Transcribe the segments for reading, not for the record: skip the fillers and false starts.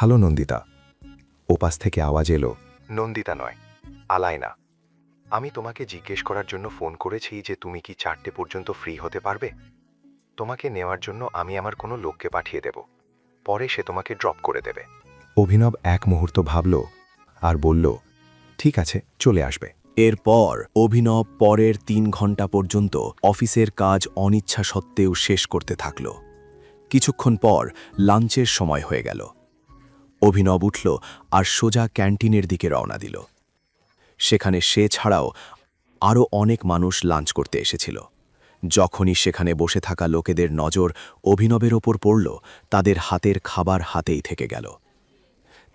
ভালো নন্দিতা। ওপাশ থেকে আওয়াজ এলো, নন্দিতা নয়, আলায়না। আমি তোমাকে জিজ্ঞেস করার জন্য ফোন করেছি যে তুমি কি 4টে পর্যন্ত ফ্রি হতে পারবে। তোমাকে নেওয়ার জন্য আমি আমার কোনো লোককে পাঠিয়ে দেব, পরে সে তোমাকে ড্রপ করে দেবে। অভিনব এক মুহূর্ত ভাবল আর বলল, ঠিক আছে, চলে আসবে। এরপর অভিনব পরের 3 ঘন্টা পর্যন্ত অফিসের কাজ অনিচ্ছা সত্ত্বেও শেষ করতে থাকল। কিছুক্ষণ পর লাঞ্চের সময় হয়ে গেল। অভিনব উঠল আর সোজা ক্যান্টিনের দিকে রওনা দিল। সেখানে সে ছাড়াও আরও অনেক মানুষ লাঞ্চ করতে এসেছিল। যখনই সেখানে বসে থাকা লোকেদের নজর অভিনবের ওপর পড়ল, তাদের হাতের খাবার হাতেই থেকে গেল।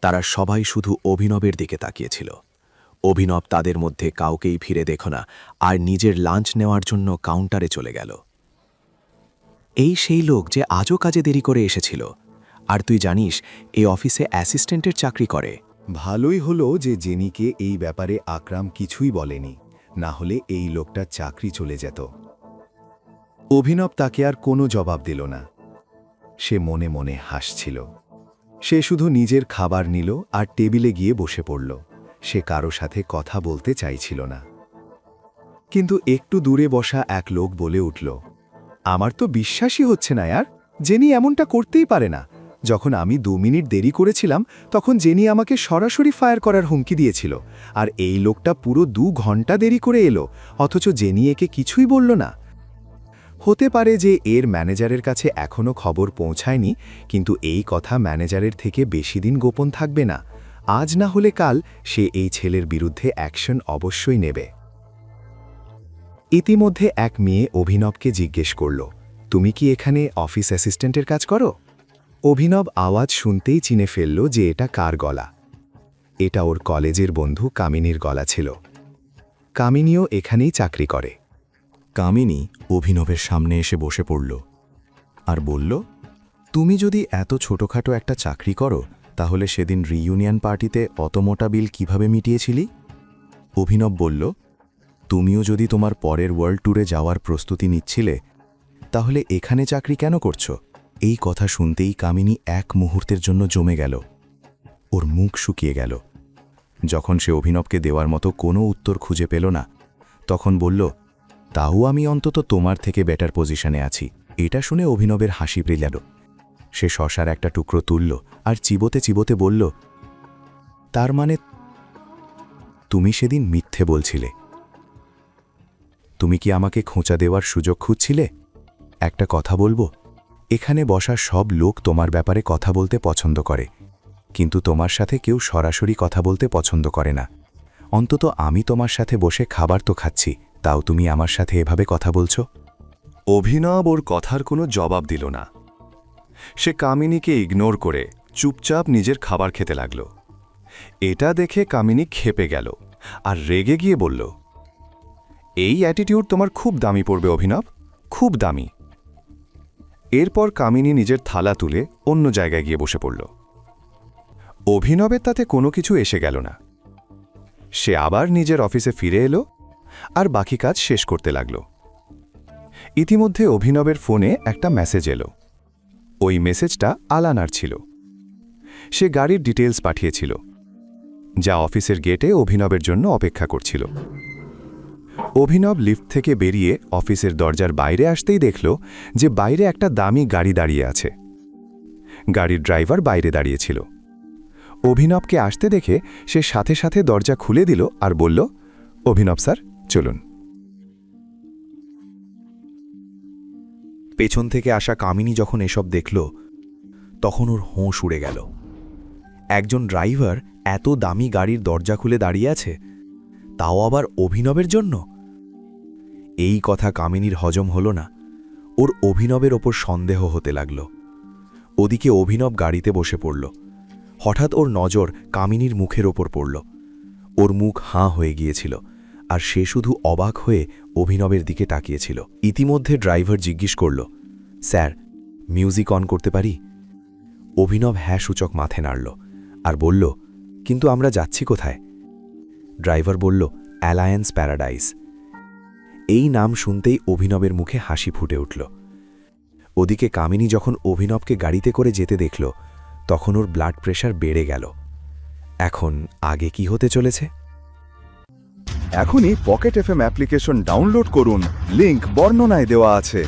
তারা সবাই শুধু অভিনবের দিকে তাকিয়েছিল। অভিনব তাদের মধ্যে কাউকেই ফিরে দেখো না আর নিজের লাঞ্চ নেওয়ার জন্য কাউন্টারে চলে গেল। এই সেই লোক যে আজও কাজে দেরি করে এসেছিল। আর তুই জানিস এই অফিসে অ্যাসিস্ট্যান্টের চাকরি করে। ভালোই হলো যে জেনিকে এই ব্যাপারে আকরাম কিছুই বলেনি, না হলে এই লোকটার চাকরি চলে যেত। অভিনব তাকে আর কোনো জবাব দিল না। সে মনে মনে হাসছিল। সে শুধু নিজের খাবার নিল আর টেবিলে গিয়ে বসে পড়ল। সে কারো সাথে কথা বলতে চাইছিল না। কিন্তু একটু দূরে বসা এক লোক বলে উঠল, আমার তো বিশ্বাসই হচ্ছে না ইয়ার, জেনি এমনটা করতেই পারে না। যখন আমি 2 মিনিট দেরি করেছিলাম তখন জেনি আমাকে সরাসরি ফায়ার করার হুমকি দিয়েছিল, আর এই লোকটা পুরো 2 ঘন্টা দেরি করে এলো, অথচ জেনি একে কিছুই বলল না। হতে পারে যে এর ম্যানেজারের কাছে এখনও খবর পৌঁছায়নি, কিন্তু এই কথা ম্যানেজারের থেকে বেশি দিন গোপন থাকবে না। আজ না হলে কাল সে এই ছেলের বিরুদ্ধে অ্যাকশন অবশ্যই নেবে। ইতিমধ্যে এক মেয়ে অভিনবকে জিজ্ঞেস করল, তুমি কি এখানে অফিস অ্যাসিস্ট্যান্টের কাজ করো? অভিনব আওয়াজ শুনতেই চিনে ফেলল যে এটা কার গলা। এটা ওর কলেজের বন্ধু কামিনীর গলা ছিল। কামিনীও এখানেই চাকরি করে। কামিনী অভিনবের সামনে এসে বসে পড়ল আর বলল, তুমি যদি এত ছোটখাটো একটা চাকরি করো, তাহলে সেদিন রিইউনিয়ন পার্টিতে অত মোটা বিল কিভাবে মিটিয়েছিলি? অভিনব বলল, তুমিও যদি তোমার পরের ওয়ার্ল্ড ট্যুরে যাওয়ার প্রস্তুতি নিচ্ছিলে, তাহলে এখানে চাকরি কেন করছো? এই কথা শুনতেই কামিনী এক মুহূর্তের জন্য জমে গেল। ওর মুখ শুকিয়ে গেল। যখন সে অভিনবকে দেওয়ার মতো কোনো উত্তর খুঁজে পেল না, তখন বলল, তাও আমি অন্তত তোমার থেকে বেটার পজিশনে আছি। এটা শুনে অভিনবের হাসি পেয়ে গেল। সে শশার একটা টুকরো তুলল আর চিবোতে চিবোতে বলল, তার মানে তুমি সেদিন মিথ্যে বলছিলে? তুমি কি আমাকে খোঁচা দেওয়ার সুযোগ খুঁজছিলে? একটা কথা বলবো, এখানে বসা সব লোক তোমার ব্যাপারে কথা বলতে পছন্দ করে, কিন্তু তোমার সাথে কেউ সরাসরি কথা বলতে পছন্দ করে না। অন্তত আমি তোমার সাথে বসে খাবার তো খাচ্ছি, তাও তুমি আমার সাথে এভাবে কথা বলছো? অভিনব ওর কথার কোনো জবাব দিল না। সে কামিনীকে ইগনোর করে চুপচাপ নিজের খাবার খেতে লাগল। এটা দেখে কামিনী ক্ষেপে গেল আর রেগে গিয়ে বলল, এই অ্যাটিটিউড তোমার খুব দামি পড়বে অভিনব, খুব দামি। এরপর কামিনী নিজের থালা তুলে অন্য জায়গায় গিয়ে বসে পড়ল। অভিনবের তাতে কোনো কিছু এসে গেল না। সে আবার নিজের অফিসে ফিরে এলো আর বাকি কাজ শেষ করতে লাগল। ইতিমধ্যে অভিনবের ফোনে একটা মেসেজ এলো। ওই মেসেজটা আলানার ছিল। সে গাড়ির ডিটেলস পাঠিয়েছিল, যা অফিসের গেটে অভিনবের জন্য অপেক্ষা করছিল। অভিনব লিফট থেকে বেরিয়ে অফিসের দরজার বাইরে আসতেই দেখল যে বাইরে একটা দামি গাড়ি দাঁড়িয়ে আছে। গাড়ির ড্রাইভার বাইরে দাঁড়িয়েছিল। অভিনবকে আসতে দেখে সে সাথে সাথে দরজা খুলে দিল আর বলল, অভিনব স্যার, চলুন। পেছন থেকে আসা কামিনী যখন এসব দেখল, তখন ওর হোঁশ উড়ে গেল। একজন ড্রাইভার এত দামি গাড়ির দরজা খুলে দাঁড়িয়ে আছে, তাও আবার অভিনবের জন্য। এই কথা কামিনীর হজম হল না। ওর অভিনবের ওপর সন্দেহ হতে লাগল। ওদিকে অভিনব গাড়িতে বসে পড়ল। হঠাৎ ওর নজর কামিনীর মুখের ওপর পড়ল। ওর মুখ হাঁ হয়ে গিয়েছিল আর সে শুধু অবাক হয়ে অভিনবের দিকে তাকিয়েছিল। ইতিমধ্যে ড্রাইভার জিজ্ঞেস করল, স্যার, মিউজিক অন করতে পারি? অভিনব হ্যাঁ সূচক মাথে নাড়ল আর বলল, কিন্তু আমরা যাচ্ছি কোথায়? ড্রাইভার বলল, অ্যালায়েন্স প্যারাডাইস। এই নাম শুনতেই অভিনবের মুখে হাসি ফুটে উঠল। ওদিকে কামিনী যখন অভিনবকে গাড়িতে করে যেতে দেখল, তখন ওর ব্লাড প্রেশার বেড়ে গেল। এখন আগে কি হতে চলেছে? এখনই পকেট এফএম অ্যাপ্লিকেশন ডাউনলোড করুন, লিংক বর্ণনায় দেওয়া আছে।